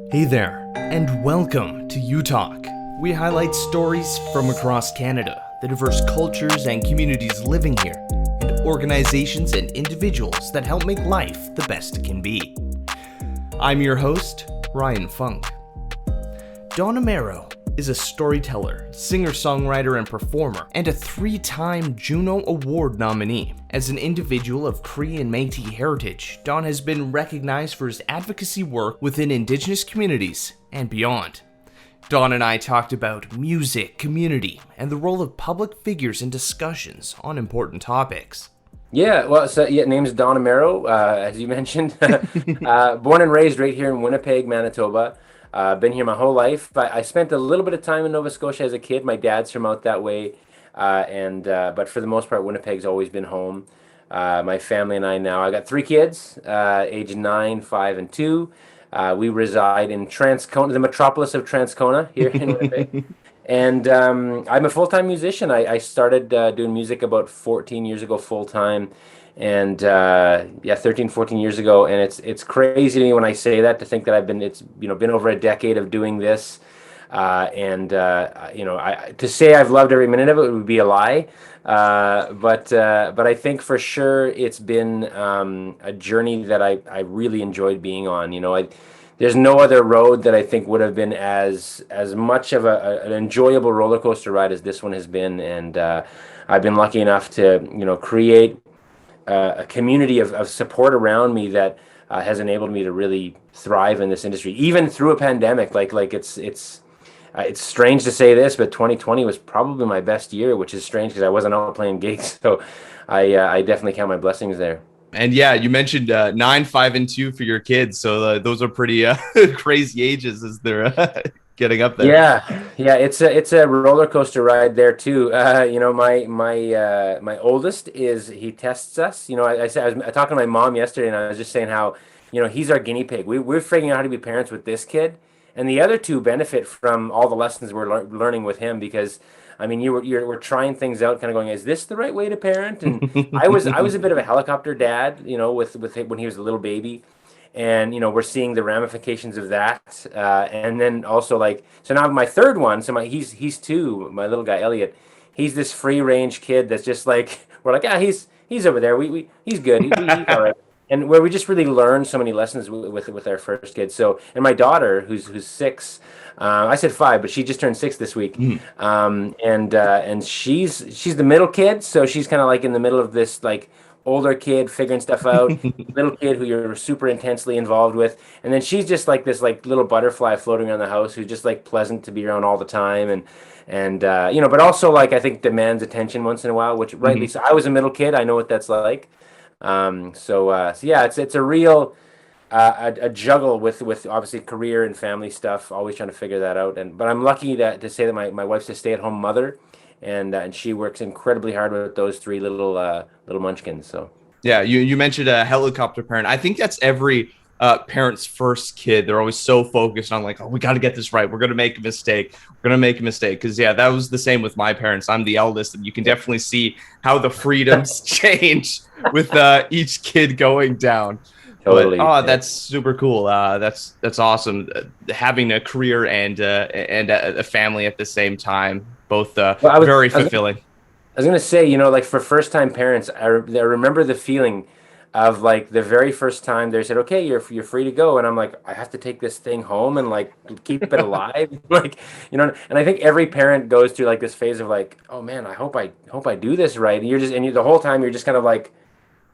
Hey there, and welcome to U Talk. We highlight stories from across Canada, the diverse cultures and communities living here, and organizations and individuals that help make life the best it can be. I'm your host, Ryan Funk. Don Amero is a storyteller, singer-songwriter, and performer, and a 3-time JUNO Award nominee. As an individual of Cree and Metis heritage, Don has been recognized for his advocacy work within Indigenous communities and beyond. Don and I talked about music, community, and the role of public figures in discussions on important topics. Name's Don Amero, as you mentioned. Born and raised right here in Winnipeg, Manitoba. Been here my whole life. I spent a little bit of time in Nova Scotia as a kid. My dad's from out that way, but for the most part, Winnipeg's always been home. My family and I got 3 kids, age 9, 5, and 2. We reside in Transcona, the metropolis of Transcona here in Winnipeg. And I'm a full-time musician. I started doing music about 14 years ago full-time. And 13, 14 years ago, and it's crazy to me when I say that, to think that it's been over a decade of doing this, to say I've loved every minute of it would be a lie, but I think for sure it's been a journey that I really enjoyed being on. There's no other road that I think would have been as much of an enjoyable roller coaster ride as this one has been, and I've been lucky enough to create a community of support around me that has enabled me to really thrive in this industry, even through a pandemic. It's strange to say this, but 2020 was probably my best year, which is strange because I wasn't out playing gigs. So I definitely count my blessings there. And yeah, you mentioned 9, 5, and 2 for your kids. So those are pretty crazy ages as they're getting up there. Yeah, it's a roller coaster ride there too. My oldest he tests us. I talked to my mom yesterday, and I was just saying how he's our guinea pig. We're figuring out how to be parents with this kid, and the other two benefit from all the lessons we're learning with him, because we're trying things out, kind of going, is this the right way to parent? And I was a bit of a helicopter dad, with when he was a little baby. And we're seeing the ramifications of that, and then also so now my third one. So he's 2. My little guy Elliot, he's this free range kid that's just we're he's over there. He's good. He's all right. And where we just really learned so many lessons with our first kid. So, and my daughter who's 6. I said 5, but she just turned 6 this week. And she's the middle kid, so she's kind of in the middle of this older kid figuring stuff out, little kid who you're super intensely involved with, and then she's just this little butterfly floating around the house who's just pleasant to be around all the time, and but also I think demands attention once in a while, which rightly so. I was a middle kid, I know what that's like. It's a real a juggle with obviously career and family stuff, always trying to figure that out, but I'm lucky to say that my wife's a stay-at-home mother. And she works incredibly hard with those 3 little munchkins. So yeah, you mentioned a helicopter parent. I think that's every parent's first kid. They're always so focused on we got to get this right. We're gonna make a mistake. Because that was the same with my parents. I'm the eldest, and you can definitely see how the freedoms change with each kid going down. Totally. But, that's super cool. That's awesome. Having a career and a family at the same time. Both very fulfilling. I was going to say, for first-time parents, I remember the feeling of the very first time they said, okay, you're free to go. And I'm I have to take this thing home and keep it alive. And I think every parent goes through this phase of oh man, I hope I do this right. And the whole time you're just kind of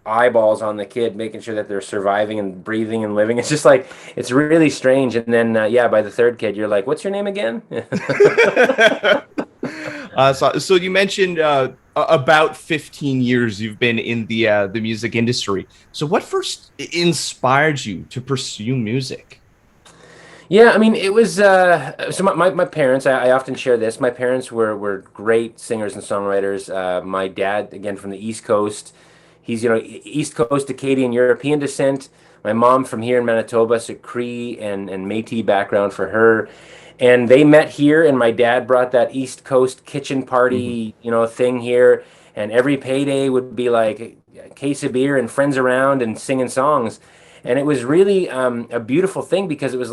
eyeballs on the kid, making sure that they're surviving and breathing and living. It's just it's really strange. And then, by the third kid, you're what's your name again? So you mentioned about 15 years you've been in the music industry. So what first inspired you to pursue music? Yeah, it was so my parents. I often share this. My parents were great singers and songwriters. My dad, again from the East Coast, he's East Coast Acadian European descent. My mom from here in Manitoba, so Cree and Métis background for her. And they met here, and my dad brought that East Coast kitchen party, thing here. And every payday would be a case of beer and friends around and singing songs. And it was really a beautiful thing, because it was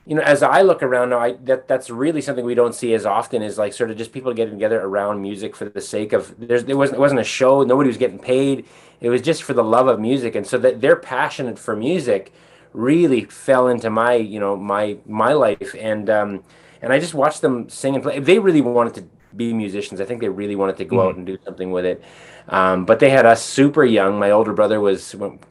as I look around now, that's really something we don't see as often, is like sort of just people getting together around music for the sake of, it wasn't a show, nobody was getting paid. It was just for the love of music. And so that they're passionate for music really fell into my, my life. And I just watched them sing and play. They really wanted to be musicians. I think they really wanted to go out and do something with it. But they had us super young. My older brother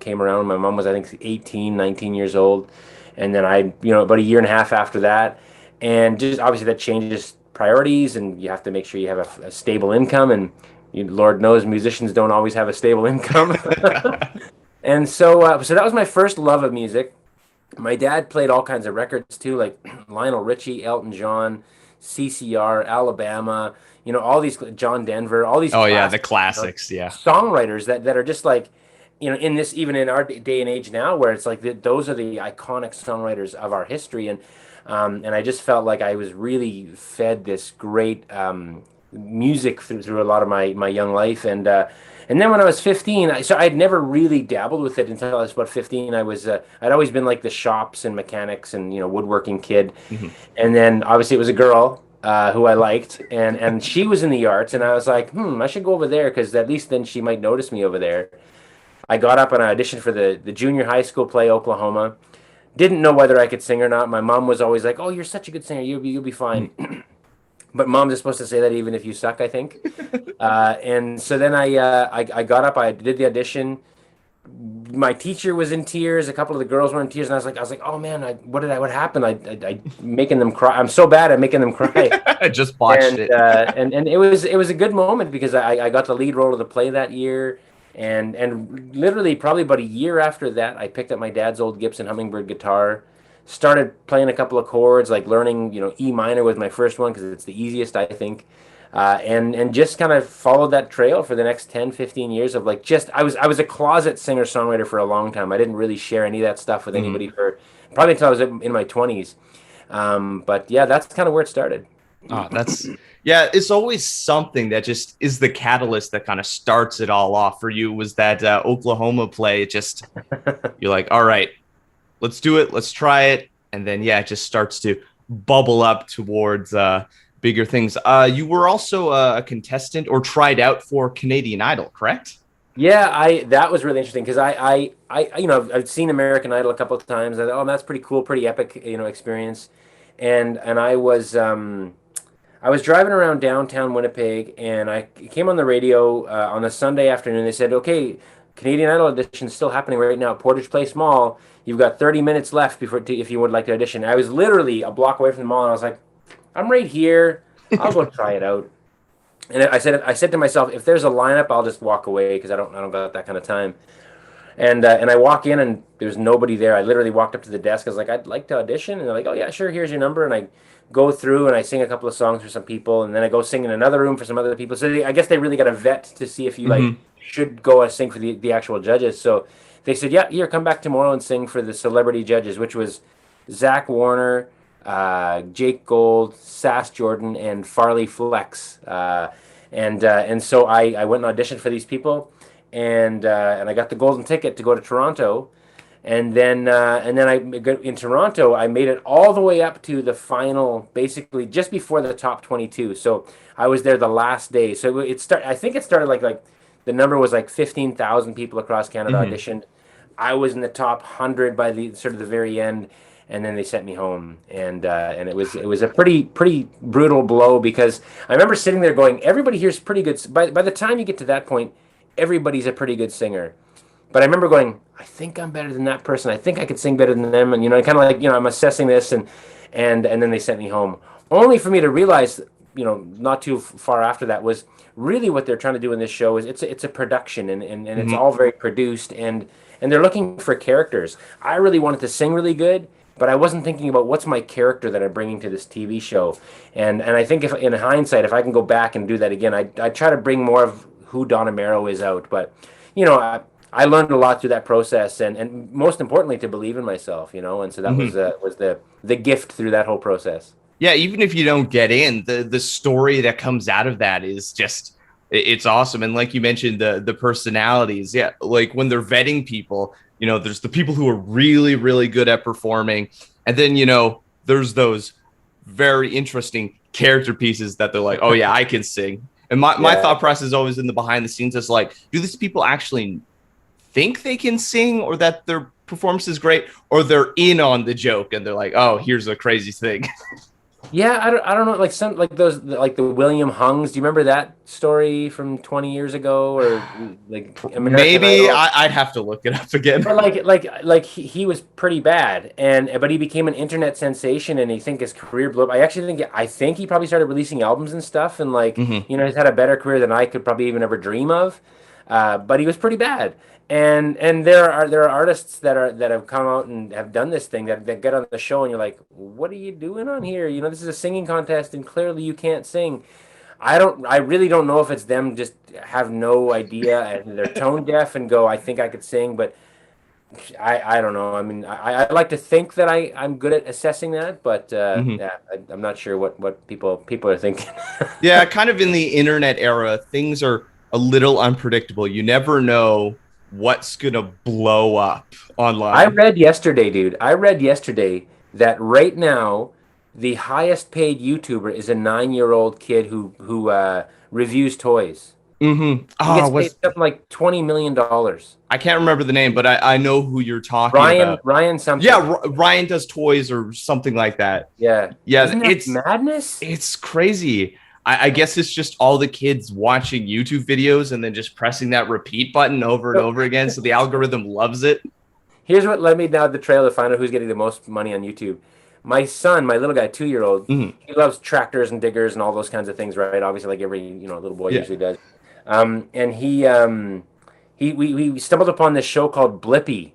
came around. My mom was, I think, 18, 19 years old. And then about a year and a half after that. And just obviously that changes priorities, and you have to make sure you have a stable income. And Lord knows musicians don't always have a stable income. And so that was my first love of music. My dad played all kinds of records too, like Lionel Richie, Elton John, CCR, Alabama, all these, John Denver, all these. Oh yeah, the classics, yeah. Songwriters that are just like, even in our day and age now, where it's like those are the iconic songwriters of our history, and I just felt like I was really fed this great music through a lot of my young life, and then when I was 15, so I'd never really dabbled with it until I was about 15. I'd always been like the shops and mechanics and woodworking kid, and then obviously it was a girl who I liked, and she was in the arts, and I was like, I should go over there, because at least then she might notice me over there. I got up and I auditioned for the junior high school play, Oklahoma. Didn't know whether I could sing or not. My mom was always like, "Oh, you're such a good singer. You'll be fine." But moms are supposed to say that even if you suck, I think. And so then I got up. I did the audition. My teacher was in tears. A couple of the girls were in tears, and I was like, "Oh man, what happened? I making them cry. I'm so bad at making them cry." I just botched it. And it was a good moment, because I got the lead role of the play that year. And literally probably about a year after that, I picked up my dad's old Gibson Hummingbird guitar, started playing a couple of chords, like learning, E minor was my first one, because it's the easiest, I think. And just kind of followed that trail for the next 10, 15 years of like, I was a closet singer-songwriter for a long time. I didn't really share any of that stuff with anybody for probably until I was in my 20s. But yeah, that's kind of where it started. Oh, yeah, it's always something that just is the catalyst that kind of starts it all off for you. Was that Oklahoma play? You're like, all right, let's do it. Let's try it. And then, yeah, it just starts to bubble up towards bigger things. You were also a contestant or tried out for Canadian Idol, correct? Yeah, that was really interesting, because I've seen American Idol a couple of times. And, that's pretty cool, pretty epic, experience. And I was driving around downtown Winnipeg, and I came on the radio on a Sunday afternoon. They said, "Okay, Canadian Idol audition is still happening right now at Portage Place Mall. You've got 30 minutes left if you would like to audition." I was literally a block away from the mall, and I was like, "I'm right here. I'll go try it out." And I said to myself, if there's a lineup, I'll just walk away, because I don't got that kind of time. And I walk in, and there's nobody there. I literally walked up to the desk. I was like, "I'd like to audition." And they're like, "Oh yeah, sure. Here's your number." And I go through and I sing a couple of songs for some people, and then I go sing in another room for some other people. So I guess they really got a vet to see if you like should go and sing for the actual judges. So they said, "Yeah, here, come back tomorrow and sing for the celebrity judges," which was Zach Warner, Jake Gold, Sass Jordan, and Farley Flex. And so I went and auditioned for these people, and I got the golden ticket to go to Toronto. And then in Toronto, I made it all the way up to the final, basically just before the top 22. So I was there the last day. So I think it started like the number was like 15,000 people across Canada auditioned. I was in the top 100 by the sort of the very end, and then they sent me home. And it was a pretty brutal blow, because I remember sitting there going, everybody here's pretty good. By the time you get to that point, everybody's a pretty good singer. But I remember going, I think I'm better than that person. I think I could sing better than them. And, kind of like, I'm assessing this, and then they sent me home. Only for me to realize, not too far after that, was really what they're trying to do in this show is it's a production, and it's all very produced, and they're looking for characters. I really wanted to sing really good, but I wasn't thinking about what's my character that I'm bringing to this TV show. And I think if in hindsight, if I can go back and do that again, I'd try to bring more of who Don Amero is out. But, I learned a lot through that process, and most importantly, to believe in myself, and so that was the gift through that whole process. Yeah, even if you don't get in, the story that comes out of that is just, it's awesome. And like you mentioned, the personalities, yeah, like when they're vetting people, there's the people who are really, really good at performing, and then, there's those very interesting character pieces that they're like, oh yeah, I can sing. And my thought process is always in the behind the scenes is like, do these people actually think they can sing, or that their performance is great, or they're in on the joke and they're like, oh, here's a crazy thing. Yeah, I don't know, like some like those like the William Hungs. Do you remember that story from 20 years ago, or like American Maybe Idol? I'd have to look it up again. But like he was pretty bad, and but he became an internet sensation, and I think his career blew up. I think he probably started releasing albums and stuff, and like Mhm. he's had a better career than I could probably even ever dream of. But he was pretty bad, and there are artists that have come out and have done this thing that get on the show, and you're like, what are you doing on here? This is a singing contest, and clearly you can't sing. I really don't know if it's them just have no idea and they're tone deaf and go, I think I could sing, but I don't know. I mean, I like to think that I'm good at assessing that, but Mhm. yeah, I'm not sure what people are thinking. Yeah, kind of in the internet era, things are a little unpredictable. You never know what's gonna blow up I online. read yesterday, dude. I read yesterday that right now the highest paid YouTuber is a 9-year-old kid who reviews toys. He Oh, gets paid was something like $20 million. I can't remember the name, but I know who you're talking Ryan about. Ryan Yeah, something. Ryan does toys or something like that. Yeah. Yeah, Isn't that madness? it's crazy. I guess it's just all the kids watching YouTube videos and then just pressing that repeat button over and So, over again, so the algorithm loves it. here's what led me down the trail to find out who's getting the most money on YouTube. My son, my little guy, 2 year old, Mhm. he loves tractors and diggers and all those kinds of things, right? Obviously, like every little boy Yeah. usually does. And we stumbled upon this show called Blippy,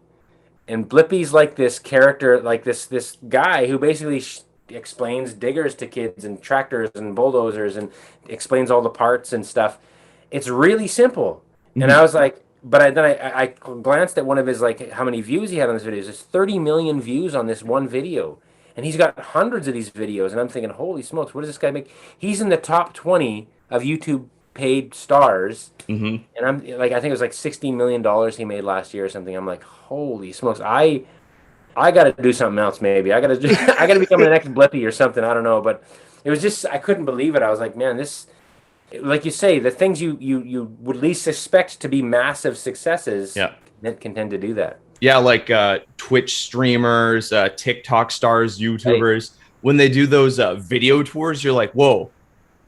and Blippy's like this character, like this guy who basically explains diggers to kids and tractors and bulldozers and explains all the parts and stuff. It's really simple, and I Mhm. was like, but I glanced at one of his like how many views he had on this video. There's 30 million views on this one video, and he's got hundreds of these videos. And I'm thinking, holy smokes, what does this guy make? He's in the top 20 of YouTube paid stars, Mhm. and I'm like, I think it was like $16 million he made last year or something. I'm like, holy smokes, I got to do something else. Maybe I got to I got to become the next Blippi or something. I don't know, but it was just I couldn't believe it. I was like, man, this, like you say, the things you would least suspect to be massive successes Yeah. can tend to do that. Yeah, like Twitch streamers, TikTok stars, Right? YouTubers, when they do those video tours, you're like, whoa,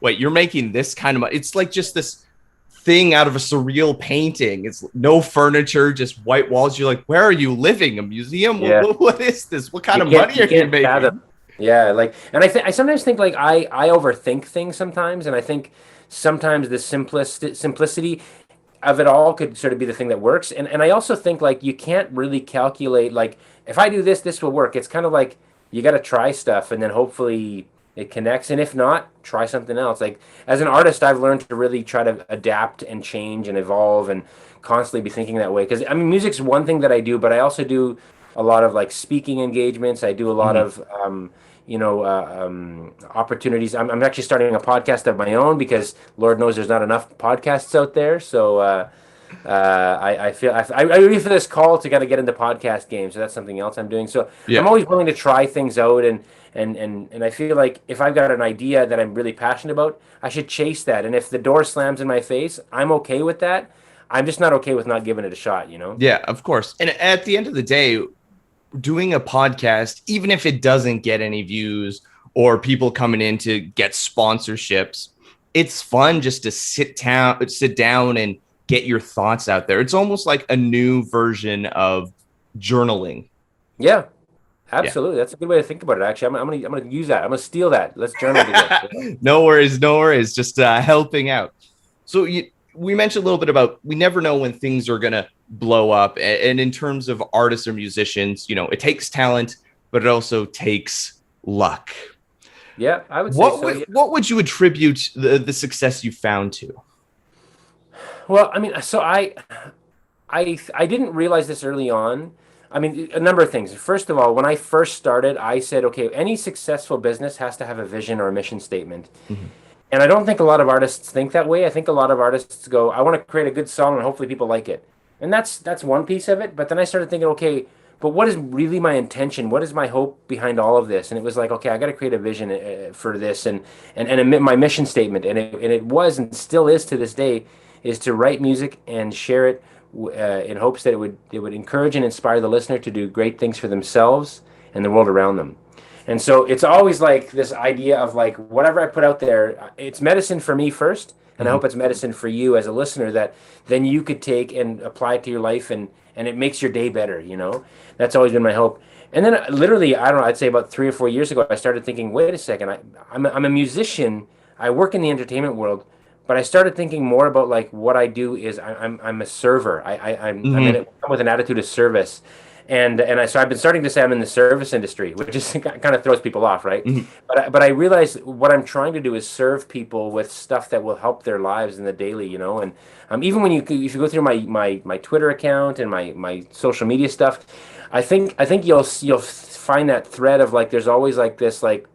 wait, you're making this kind of money. It's like just this thing out of a surreal painting. It's no furniture, just white walls. You're like, where are you living? A museum? Yeah. What is this? What kind You of can't money you are you can't making? fathom. Yeah, like, and I sometimes think like I overthink things sometimes, and I think sometimes the simplicity of it all could sort of be the thing that works. And I also think like you can't really calculate like if I do this, this will work. It's kind of like you got to try stuff and then hopefully it connects. And if not, try something else. Like as an artist, I've learned to really try to adapt and change and evolve and constantly be thinking that way. Because I mean, music's one thing that I do, but I also do a lot of like speaking engagements. I do a lot Mhm. of opportunities. I'm actually starting a podcast of my own because Lord knows there's not enough podcasts out there. So I feel I really feel this call to kind of get into podcast games. So that's something else I'm doing. So I'm Yeah. always willing to try things out, and I feel like if I've got an idea that I'm really passionate about, I should chase that. And if the door slams in my face, I'm okay with that. I'm just not okay with not giving it a shot. Yeah, of course. And at the end of the day, doing a podcast, even if it doesn't get any views or people coming in to get sponsorships, it's fun just to sit down and get your thoughts out there. It's almost like a new version of journaling. Yeah, Yeah. absolutely. That's a good way to think about it. Actually, I'm gonna use that. I'm gonna steal that. Let's journal together. No worries, no worries. Just helping out. So we mentioned a little bit about we never know when things are gonna blow up, and in terms of artists or musicians, it takes talent, but it also takes luck. Yeah, I would say so. Yeah. What would you attribute the success you found to? Well, I mean, so I didn't realize this early on. I mean, a number of things. First of all, when I first started, I said, okay, any successful business has to have a vision or a mission statement. Mhm. And I don't think a lot of artists think that way. I think a lot of artists go, I want to create a good song and hopefully people like it. And that's one piece of it. But then I started thinking, okay, but what is really my intention? What is my hope behind all of this? And it was like, okay, I got to create a vision for this, and my mission statement, and it was and still is to this day, is to write music and share it in hopes that it would encourage and inspire the listener to do great things for themselves and the world around them. And so it's always like this idea of like whatever I put out there, it's medicine for me first, and I Hmm. hope it's medicine for you as a listener that then you could take and apply it to your life, and it makes your day better, you know? That's always been my hope. And then literally, I don't know, I'd say about 3 or 4 years ago, I started thinking, wait a second, I'm a musician. I work in the entertainment world, but I started thinking more about like what I do is I'm a server. I'm in Hmm. it with an attitude of service. So I've been starting to say I'm in the service industry, which is kind of throws people off, right? Hmm. But I realize what I'm trying to do is serve people with stuff that will help their lives in the daily, you know. And even when if you go through my Twitter account and my social media stuff, I think you'll find that thread of like there's always like this like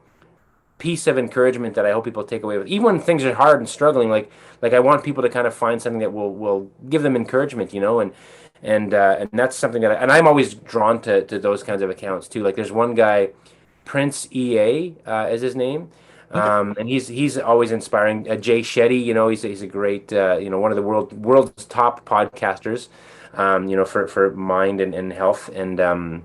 piece of encouragement that I hope people take away with, even when things are hard and struggling. Like I want people to kind of find something that will give them encouragement, you know, and that's something and I'm always drawn to those kinds of accounts too. Like there's one guy, Prince EA is his name. Okay. And he's always inspiring. Jay Shetty, you know, he's a great, you know, one of the world's top podcasters, you know, for mind and health. And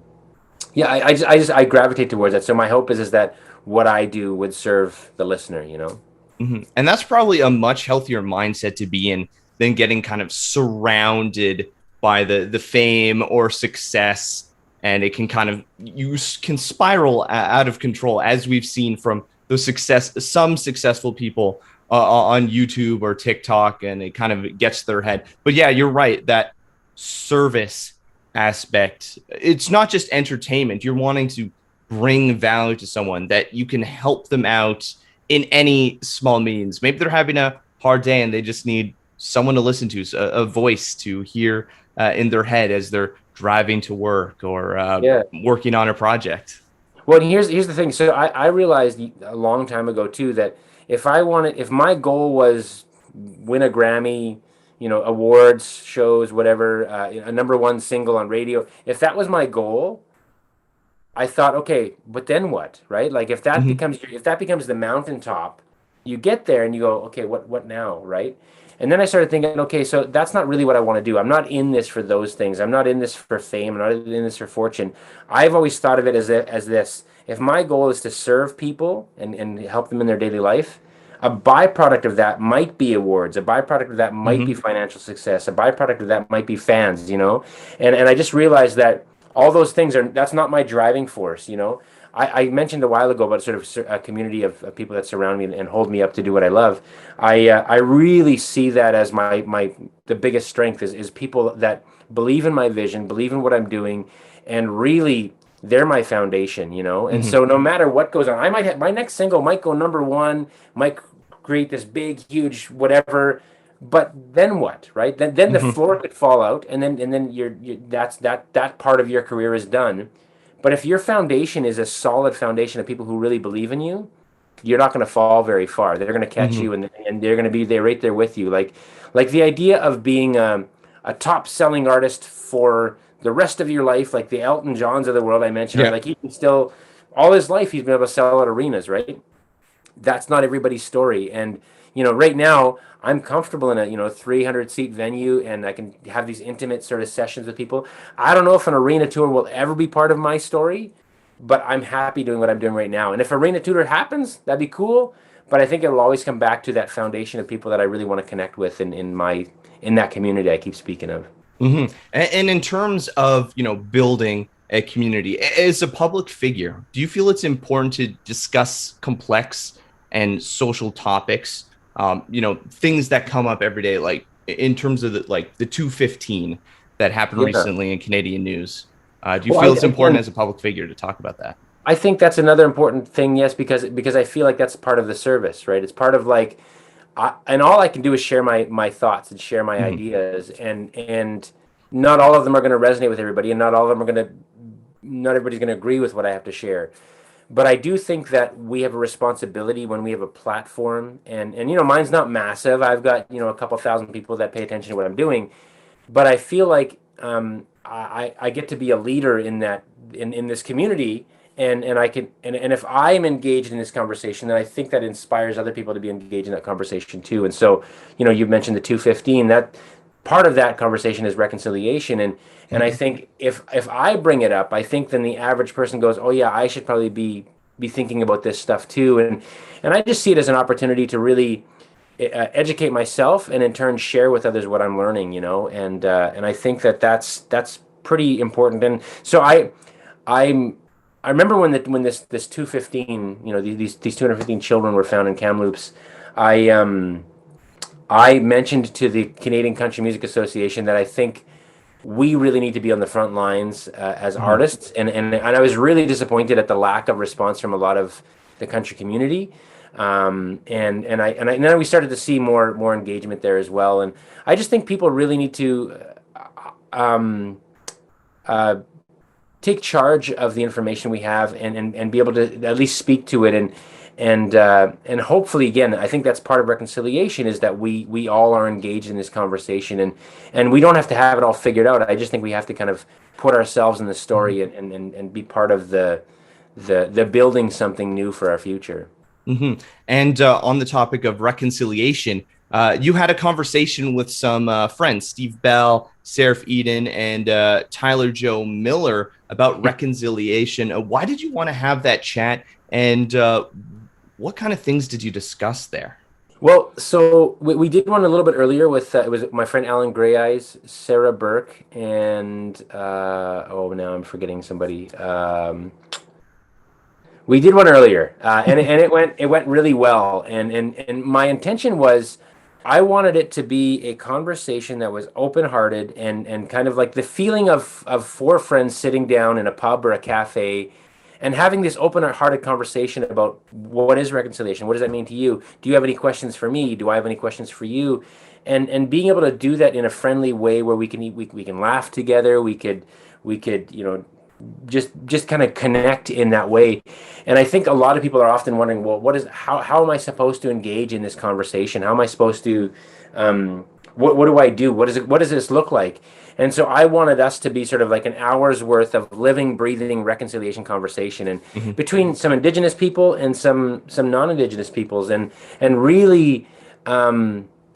yeah, I gravitate towards that. So my hope is that what I do would serve the listener, you know? Hmm. And that's probably a much healthier mindset to be in than getting kind of surrounded by the fame or success, and it can kind of you can spiral out of control, as we've seen from some successful people on YouTube or TikTok, and it kind of gets to their head. But yeah, you're right, that service aspect, it's not just entertainment. You're wanting to bring value to someone, that you can help them out in any small means. Maybe they're having a hard day and they just need someone to listen to, a voice to hear in their head as they're driving to work or Yeah. working on a project. Well, and here's the thing. So I realized a long time ago too that if my goal was win a Grammy, you know, awards, shows, whatever, a number one single on radio, if that was my goal, I thought, okay, but then what, right? Like Hmm. if that becomes the mountaintop, you get there and you go, okay, what now, right? And then I started thinking, okay, so that's not really what I want to do. I'm not in this for those things. I'm not in this for fame. I'm not in this for fortune. I've always thought of it as this. If my goal is to serve people and help them in their daily life, a byproduct of that might be awards. A byproduct of that might be Hmm. financial success. A byproduct of that might be fans, you know? And I just realized that all those things that's not my driving force, you know. I mentioned a while ago about sort of a community of people that surround me and hold me up to do what I love. I really see that as my the biggest strength is people that believe in my vision, believe in what I'm doing, and really they're my foundation, you know. And Hmm. so no matter what goes on, I might have my next single might go number one, might create this big, huge whatever. But then what, right? Then the Hmm. floor could fall out, and then that part of your career is done. But if your foundation is a solid foundation of people who really believe in you, you're not going to fall very far. They're going to catch Hmm. you, and they're going to be there right there with you. Like the idea of being a top selling artist for the rest of your life, like the Elton Johns of the world I mentioned, Yeah. like he can still all his life he's been able to sell at arenas, right? That's not everybody's story. And right now I'm comfortable in a 300 seat venue, and I can have these intimate sort of sessions with people. I don't know if an arena tour will ever be part of my story, but I'm happy doing what I'm doing right now. And if arena tour happens, that'd be cool. But I think it'll always come back to that foundation of people that I really want to connect with in that community I keep speaking of. Hmm. And in terms of, building a community as a public figure, do you feel it's important to discuss complex and social topics? Things that come up every day, like in terms of the 215 that happened Yeah. recently in Canadian news. Do you Well, feel it's important again, as a public figure to talk about that? I think that's another important thing, yes, because I feel like that's part of the service, right? It's part of like, and all I can do is share my thoughts and share my Hmm. ideas, and not all of them are going to resonate with everybody, and not everybody's going to agree with what I have to share. But I do think that we have a responsibility when we have a platform, and mine's not massive. I've got a couple thousand people that pay attention to what I'm doing, but I feel like I get to be a leader in that in this community, and I can and if I'm engaged in this conversation, then I think that inspires other people to be engaged in that conversation too. And so, you mentioned the 215. That part of that conversation is reconciliation, and I Mhm. think if I bring it up, I think then the average person goes, oh yeah, I should probably be thinking about this stuff too, and I just see it as an opportunity to really educate myself and in turn share with others what I'm learning, and I think that that's pretty important. And so I'm I remember when this 215, these 215 children were found in Kamloops. I mentioned to the Canadian Country Music Association that I think we really need to be on the front lines as Mhm. artists, and I was really disappointed at the lack of response from a lot of the country community. And then we started to see more engagement there as well. And I just think people really need to um, uh, take charge of the information we have, and be able to at least speak to it, and hopefully, again, I think that's part of reconciliation, is that we all are engaged in this conversation, and we don't have to have it all figured out. I just think we have to kind of put ourselves in the Mhm. story, and be part of the building something new for our future. Hmm. And on the topic of reconciliation, you had a conversation with some friends, Steve Bell, Seraph Eden, and Tyler Joe Miller about reconciliation. Why did you want to have that chat? And what kind of things did you discuss there? Well, so we did one a little bit earlier with it was my friend Alan Grey Eyes, Sarah Burke, and oh, now I'm forgetting somebody. We did one earlier, and it went really well. And my intention was, I wanted it to be a conversation that was open hearted, and kind of like the feeling of four friends sitting down in a pub or a cafe, and having this open hearted conversation about what is reconciliation, what does that mean to you? Do you have any questions for me? Do I have any questions for you? And being able to do that in a friendly way where we can laugh together, we could just kind of connect in that way. And I think a lot of people are often wondering, well, how am I supposed to engage in this conversation? How am I supposed to what do I do? What does this look like? And so I wanted us to be sort of like an hour's worth of living, breathing reconciliation conversation, and Mhm. between some Indigenous people and some non-Indigenous peoples, and really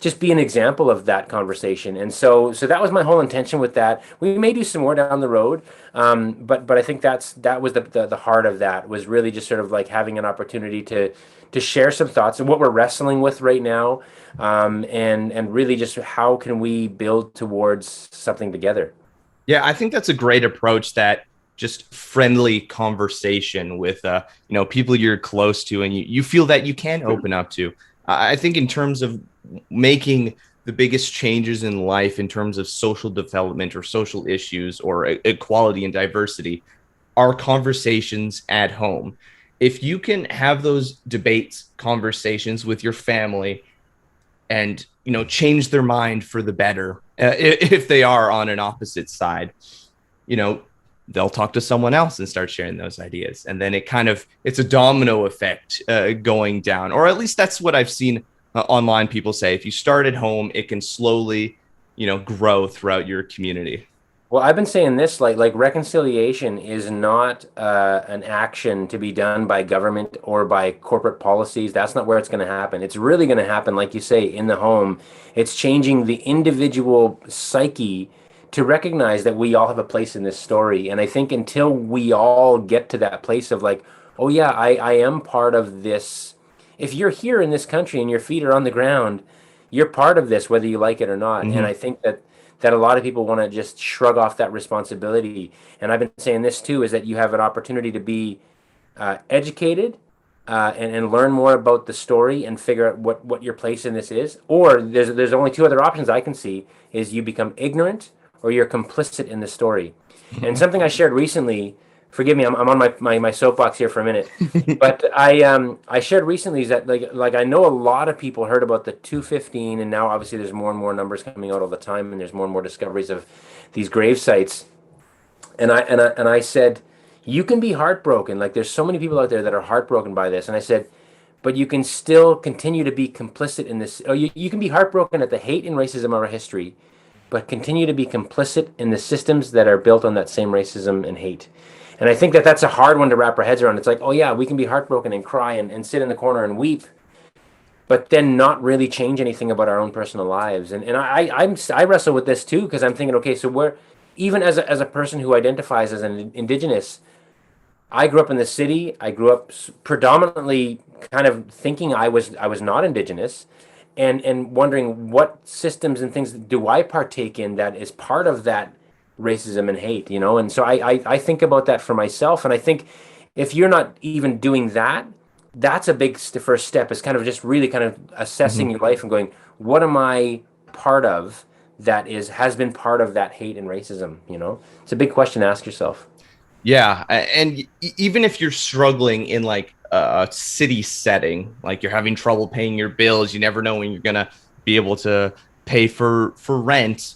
just be an example of that conversation. And so that was my whole intention with that. We may do some more down the road, but I think that was the heart of that, was really just sort of like having an opportunity to share some thoughts and what we're wrestling with right now, and really just how can we build towards something together. Yeah, I think that's a great approach. That just friendly conversation with people you're close to, and you feel that you can open up to. I think in terms of making the biggest changes in life, in terms of social development or social issues or equality and diversity, are conversations at home. If you can have those debates, conversations with your family, and change their mind for the better, if they are on an opposite side, you know they'll talk to someone else and start sharing those ideas, and then it's a domino effect going down. Or at least that's what I've seen online. People say if you start at home, it can slowly grow throughout your community. Well, I've been saying this, like reconciliation is not an action to be done by government or by corporate policies. That's not where it's going to happen. It's really going to happen, like you say, in the home. It's changing the individual psyche to recognize that we all have a place in this story. And I think until we all get to that place of like, oh yeah, I am part of this. If you're here in this country and your feet are on the ground, you're part of this, whether you like it or not. And Mm-hmm. I think that a lot of people want to just shrug off that responsibility. And I've been saying this too, is that you have an opportunity to be educated, and learn more about the story and figure out what your place in this is. Or there's only two other options I can see, is you become ignorant or you're complicit in the story. And something I shared recently, forgive me, I'm on my soapbox here for a minute, but I shared recently is that like I know a lot of people heard about the 215, and now obviously there's more and more numbers coming out all the time, and there's more and more discoveries of these grave sites. And I said, you can be heartbroken. Like there's so many people out there that are heartbroken by this. And I said, but you can still continue to be complicit in this. Or you can be heartbroken at the hate and racism of our history, but continue to be complicit in the systems that are built on that same racism and hate. And I think that that's a hard one to wrap our heads around. It's like, oh yeah, we can be heartbroken and cry and sit in the corner and weep, but then not really change anything about our own personal lives. And I wrestle with this too, because I'm thinking, okay, so we're, even as a person who identifies as an Indigenous, I grew up in the city. I grew up predominantly kind of thinking I was not Indigenous, and wondering what systems and things do I partake in that is part of that racism and hate, you know? And so I think about that for myself, and I think if you're not even doing that, that's a big first step, is kind of just really kind of assessing your life and going, what am I part of that has been part of that hate and racism, you know? It's a big question to ask yourself. Yeah, and even if you're struggling in like a city setting, like you're having trouble paying your bills, you never know when you're gonna be able to pay for rent.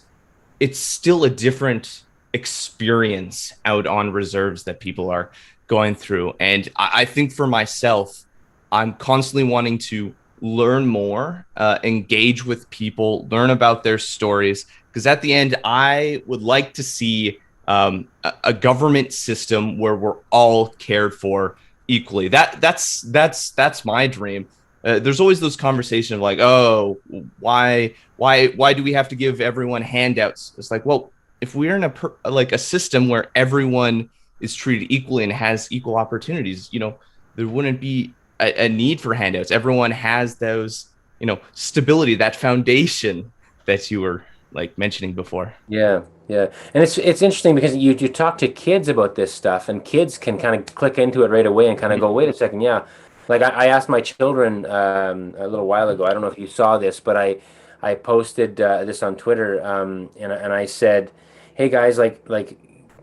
It's still a different experience out on reserves that people are going through. And I think for myself, I'm constantly wanting to learn more, engage with people, learn about their stories, because at the end, I would like to see a government system where we're all cared for equally. That's my dream. There's always those conversations of like, oh, why do we have to give everyone handouts? It's like, well, if we're in a system where everyone is treated equally and has equal opportunities, you know, there wouldn't be a need for handouts. Everyone has those, you know, stability, that foundation that you were like mentioning before. Yeah, yeah, and it's interesting because you talk to kids about this stuff, and kids can kind of click into it right away and kind of go, wait a second, yeah. Like I asked my children a little while ago. I don't know if you saw this, but I posted this on Twitter, and I said, hey guys, like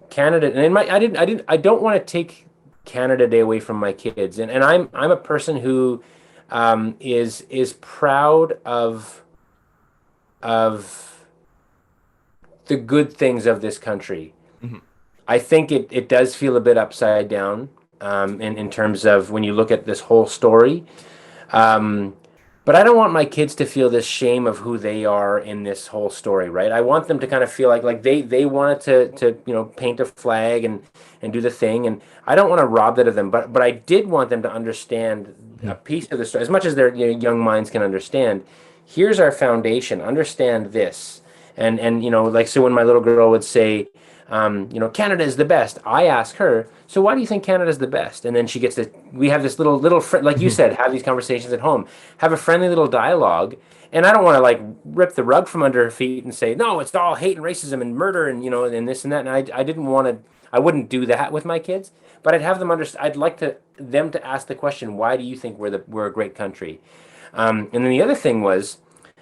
Canada, and I don't want to take Canada Day away from my kids, and I'm a person who is proud of the good things of this country. Mhm. I think it does feel a bit upside down, in terms of when you look at this whole story. Um, but I don't want my kids to feel this shame of who they are in this whole story, right? I want them to kind of feel like they wanted to you know, paint a flag and do the thing, and I don't want to rob that of them. But I did want them to understand a piece of the story as much as their, you know, young minds can understand. Here's our foundation. Understand this. And you know, like, so when my little girl would say, you know, Canada is the best, I ask her, so why do you think Canada is the best? And then she gets to, we have this little friend, like you said, have these conversations at home, have a friendly little dialogue. And I don't want to like rip the rug from under her feet and say, no, it's all hate and racism and murder and, you know, and this and that. And I didn't want to, I wouldn't do that with my kids, but I'd have them understand. I'd like them to ask the question, why do you think we're a great country? And then the other thing was,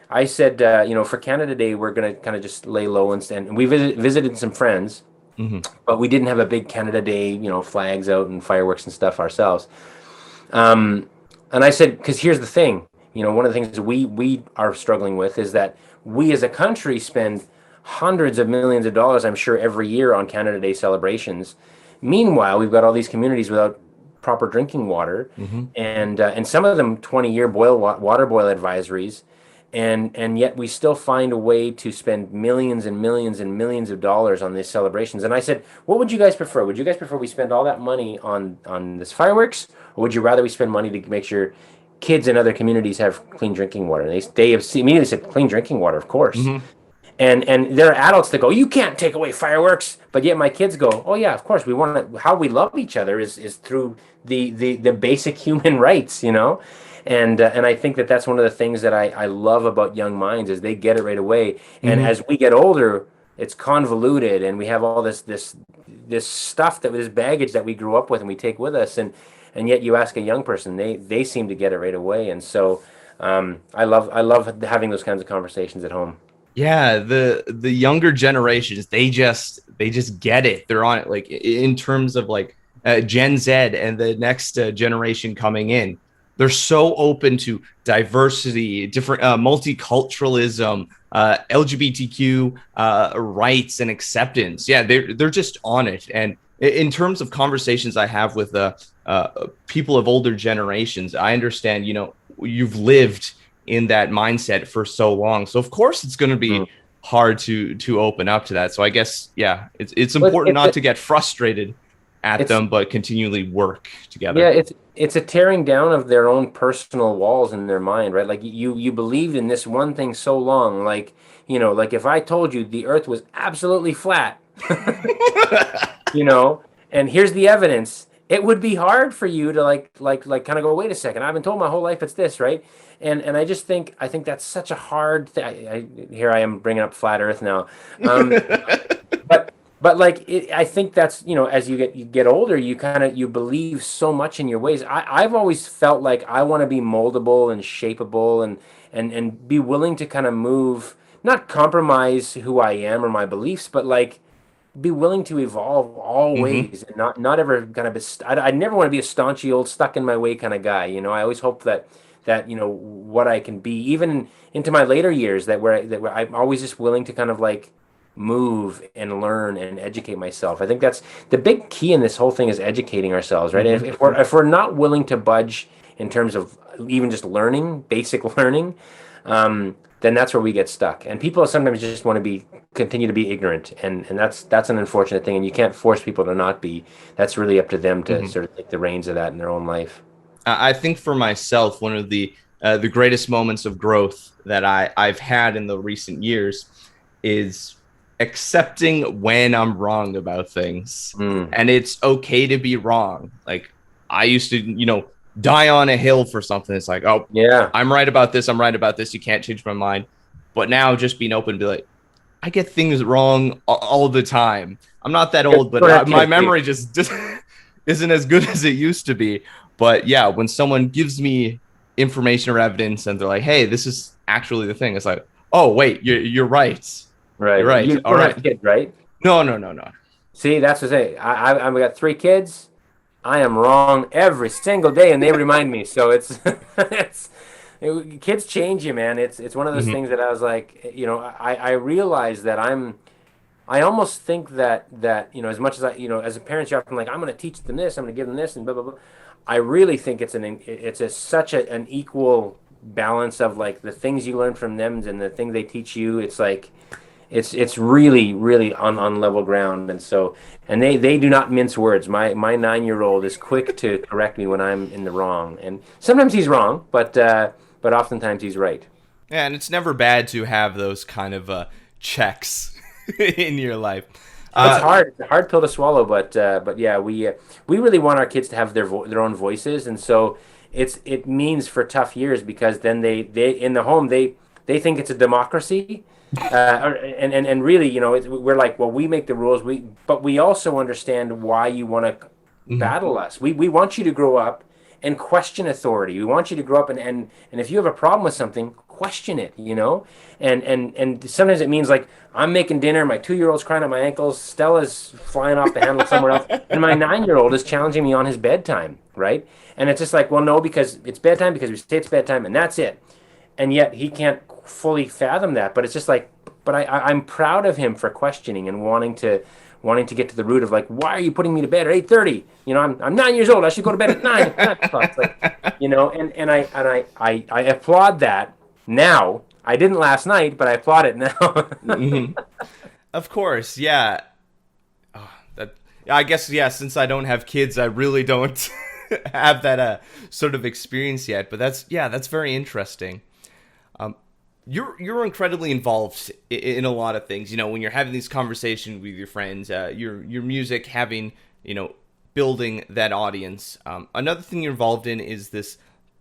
I said, you know, for Canada Day, we're going to kind of just lay low and we visited some friends, Mhm. but we didn't have a big Canada Day, you know, flags out and fireworks and stuff ourselves. Um, and I said, because here's the thing, you know, one of the things we are struggling with is that we as a country spend hundreds of millions of dollars, I'm sure, every year on Canada Day celebrations. Meanwhile, we've got all these communities without proper drinking water, Mhm. and some of them 20-year water boil advisories. And yet we still find a way to spend millions and millions and millions of dollars on these celebrations. And I said, what would you guys prefer? Would you guys prefer we spend all that money on this fireworks, or would you rather we spend money to make sure kids in other communities have clean drinking water? And they immediately said clean drinking water, of course. Mhm. And there are adults that go, you can't take away fireworks, but yet my kids go, oh yeah, of course, we want to. How we love each other is through the basic human rights, you know. And I think that that's one of the things that I love about young minds, is they get it right away. And Mhm. as we get older, it's convoluted, and we have all this stuff, this baggage that we grew up with and we take with us, and yet you ask a young person, they seem to get it right away. And so I love having those kinds of conversations at home. Yeah, the younger generations, they just get it. They're on it, like in terms of like Gen Z and the next generation coming in. They're so open to diversity, different multiculturalism, LGBTQ rights and acceptance. Yeah, they're just on it. And in terms of conversations I have with people of older generations, I understand, you know, you've lived in that mindset for so long. So of course it's going to Mm. be hard to open up to that. So I guess, yeah, it's But important not to get frustrated at it's them, but continually work together. yeah, it's a tearing down of their own personal walls in their mind, right? Like you believed in this one thing so long, like like if I told you the Earth was absolutely flat, you know, and here's the evidence, it would be hard for you to like kind of go, wait a second, I've been told my whole life it's this, right? And I think that's such a hard thing. Here I am bringing up flat Earth now. But like I think that's as you get older, you believe so much in your ways. I've always felt like I want to be moldable and shapeable and be willing to kind of move, not compromise who I am or my beliefs, but like be willing to evolve Hmm. always and not ever kind of I never want to be a staunchy old stuck in my way kind of guy. I always hope that what I can be even into my later years, that where I'm always just willing to kind of like move and learn and educate myself. I think that's the big key in this whole thing, is educating ourselves, right? Hmm. If we're not willing to budge in terms of even just learning, basic learning, then that's where we get stuck. And people sometimes just want to continue to be ignorant, and that's an unfortunate thing. And you can't force people to not be. That's really up to them to Hmm. sort of take the reins of that in their own life. I think for myself, one of the greatest moments of growth that I've had in the recent years is accepting when I'm wrong about things. Mm. And it's okay to be wrong. Like I used to, die on a hill for something. It's like, oh, Yeah. I'm right about this. I'm right about this. You can't change my mind. But now just being open to be like, I get things wrong all the time. I'm not that old, Don't have but my kids, do you? memory just isn't as good as it used to be. But yeah, when someone gives me information or evidence and they're like, hey, this is actually the thing, it's like, oh, wait, you're right. You're Right. right. You All don't have right. kids, right? No, no, no, no. See, that's the thing. I've got 3 kids. I am wrong every single day, and they remind me. So kids change you, man. It's one of those Hmm. things that I was like, I realize that I almost think that as much as as a parent, you're often like, I'm going to teach them this, I'm going to give them this, and blah blah blah. I really think such an equal balance of like the things you learn from them and the thing they teach you. It's like it's really really on level ground, and they do not mince words. My 9-year-old is quick to correct me when I'm in the wrong, and sometimes he's wrong, but oftentimes he's right. Yeah, and it's never bad to have those kind of checks in your life. It's Uh, hard. It's a hard pill to swallow, but yeah, we really want our kids to have their own voices, and so it means for tough years, because then they in the home they think it's a democracy, and really we're like, well, we make the rules, but we also understand why you want to mhm. battle us. We want you to grow up and question authority. We want you to grow up and if you have a problem with something, question it. And sometimes it means like I'm making dinner, my 2-year-old's crying at my ankles, Stella's flying off the handle somewhere else, and my 9-year-old is challenging me on his bedtime, right? And it's just like, well, no, because it's bedtime, because we say it's bedtime, and that's it. And yet he can't fully fathom that. But it's just like, but I'm proud of him for questioning and wanting to get to the root of like, why are you putting me to bed at 8:30? I'm 9 years old. I should go to bed at 9 o'clock. It's like, and I applaud that now. I didn't last night, but I applaud it now. Mhm. Of course, yeah. Oh, that I guess, yeah. Since I don't have kids, I really don't have that sort of experience yet. But that's very interesting. Um, you're incredibly involved in a lot of things. When you're having these conversations with your friends, your music, having building that audience. Another thing you're involved in is this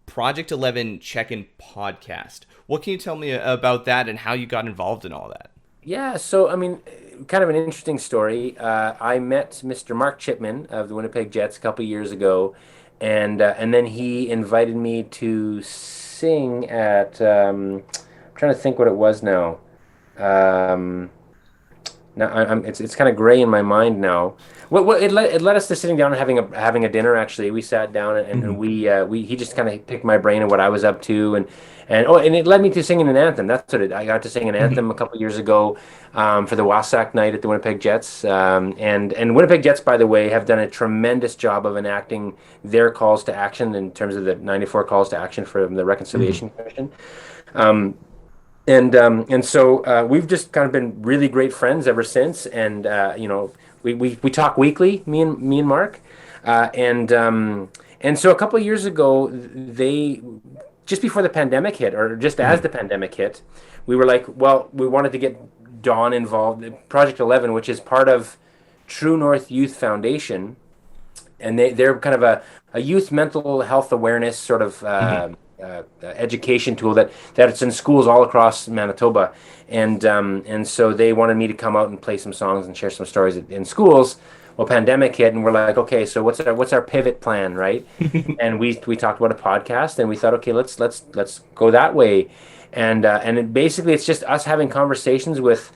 Project 11 check-in podcast. What can you tell me about that and how you got involved in all that? Yeah, so I mean, kind of an interesting story. I met Mr. Mark Chipman of the Winnipeg Jets a couple years ago, and then he invited me to sing at. I'm trying to think what it was now. Um, Now it's kind of gray in my mind now. What it led us to sitting down and having a dinner. Actually, we sat down and Hmm. we he just kind of picked my brain and what I was up to, and it led me to singing an anthem. That's what I got to sing an Hmm. anthem a couple years ago, for the Wasak night at the Winnipeg Jets. And Winnipeg Jets, by the way, have done a tremendous job of enacting their calls to action in terms of the '94 calls to action from the Hmm. Reconciliation Commission. Um, And so we've just kind of been really great friends ever since. And we talk weekly, me and Mark, and so a couple of years ago, they just before the pandemic hit, or just as the pandemic hit, we were like, well, we wanted to get Dawn involved, Project 11, which is part of True North Youth Foundation, and they're kind of a youth mental health awareness sort of education tool that's in schools all across Manitoba, and so they wanted me to come out and play some songs and share some stories in schools. Well, pandemic hit, and we're like, okay, so what's our pivot plan, right? And we talked about a podcast, and we thought, okay, let's go that way, and it's just us having conversations with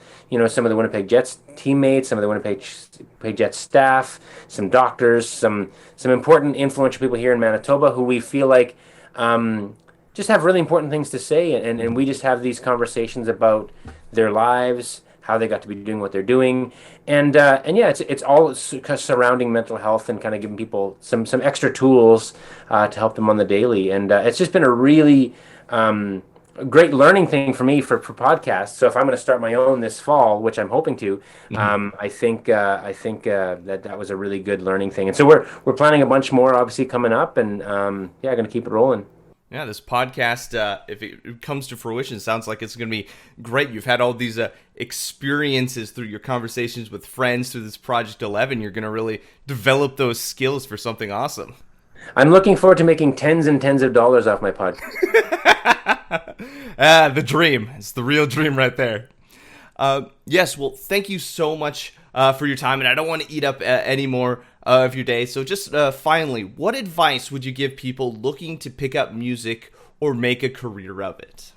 some of the Winnipeg Jets teammates, some of the Winnipeg Jets staff, some doctors, some important influential people here in Manitoba who we feel like just have really important things to say, and we just have these conversations about their lives, how they got to be doing what they're doing, and yeah, it's all surrounding mental health and kind of giving people some extra tools to help them on the daily, and it's just been a really great learning thing for me for podcasts. So if I'm going to start my own this fall, which I'm hoping to, I think that was a really good learning thing, and so we're planning a bunch more obviously coming up, and yeah, going to keep it rolling. Yeah, this podcast, if it comes to fruition, sounds like it's going to be great. You've had all these experiences through your conversations with friends through this Project 11. You're going to really develop those skills for something awesome. I'm looking forward to making tens and tens of dollars off my podcast. The dream. It's the real dream right there. Yes, well, thank you so much for your time, and I don't want to eat up any more of your day. So just finally, what advice would you give people looking to pick up music or make a career of it?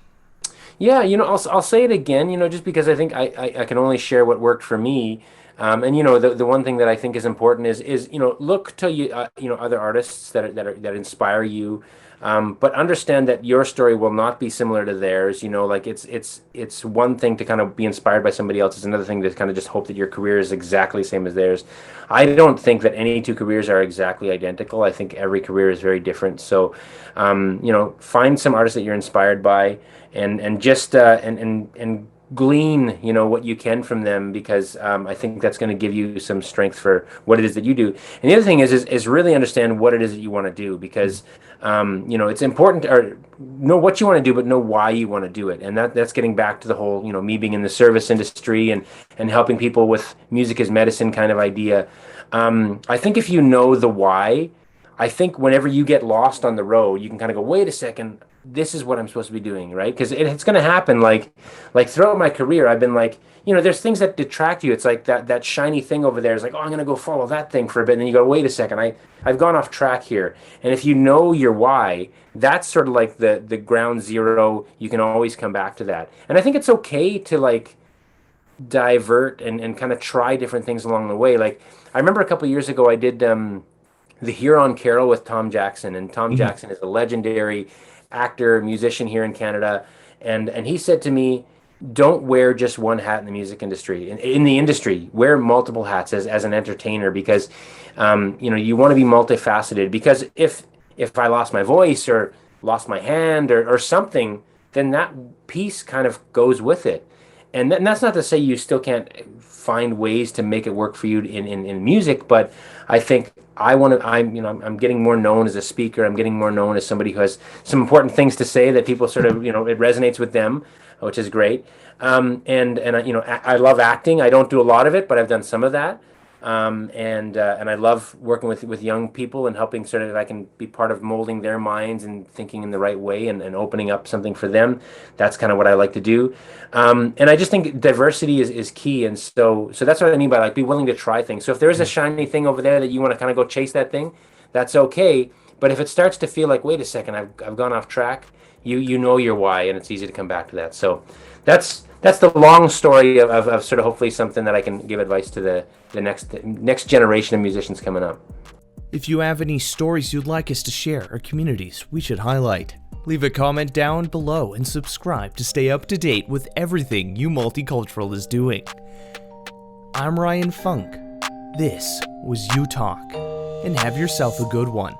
Yeah, I'll say it again, just because I think I can only share what worked for me. And the one thing that I think is important is look to other artists that inspire you. But understand that your story will not be similar to theirs. Like it's one thing to kind of be inspired by somebody else. It's another thing to kind of just hope that your career is exactly the same as theirs. I don't think that any two careers are exactly identical. I think every career is very different. So, find some artists that you're inspired by, and just and glean what you can from them, because I think that's going to give you some strength for what it is that you do. And the other thing is really understand what it is that you want to do, because it's important to know what you want to do, but know why you want to do it. And that's getting back to the whole me being in the service industry and helping people with music as medicine kind of idea. I think if you know the why, I think whenever you get lost on the road, you can kind of go, wait a second, this is what I'm supposed to be doing, right? Because it's going to happen. Like throughout my career, I've been like, there's things that detract you. It's like that shiny thing over there is like, oh, I'm going to go follow that thing for a bit. And then you go, wait a second, I've gone off track here. And if you know your why, that's sort of like the ground zero. You can always come back to that. And I think it's okay to like divert and kind of try different things along the way. Like I remember a couple of years ago, I did the Huron Carol with Tom Jackson. And Tom Jackson is a legendary actor, musician here in Canada, and he said to me, don't wear just one hat in the music industry. In the industry, wear multiple hats as an entertainer, because you want to be multifaceted, because if I lost my voice or lost my hand or something, then that piece kind of goes with it. And that's not to say you still can't find ways to make it work for you in music, but I think I'm getting more known as a speaker. I'm getting more known as somebody who has some important things to say that people sort of, it resonates with them, which is great. And I love acting. I don't do a lot of it, but I've done some of that. And I love working with young people and helping sort of, I can be part of molding their minds and thinking in the right way and opening up something for them. That's kind of what I like to do. And I just think diversity is key. And so that's what I mean by like, be willing to try things. So if there is a shiny thing over there that you want to kind of go chase that thing, that's okay. But if it starts to feel like, wait a second, I've gone off track, you know your why, and it's easy to come back to that. So that's the long story of sort of hopefully something that I can give advice to the next generation of musicians coming up. If you have any stories you'd like us to share or communities we should highlight, leave a comment down below and subscribe to stay up to date with everything You Multicultural is doing. I'm Ryan Funk. This was You Talk, and have yourself a good one.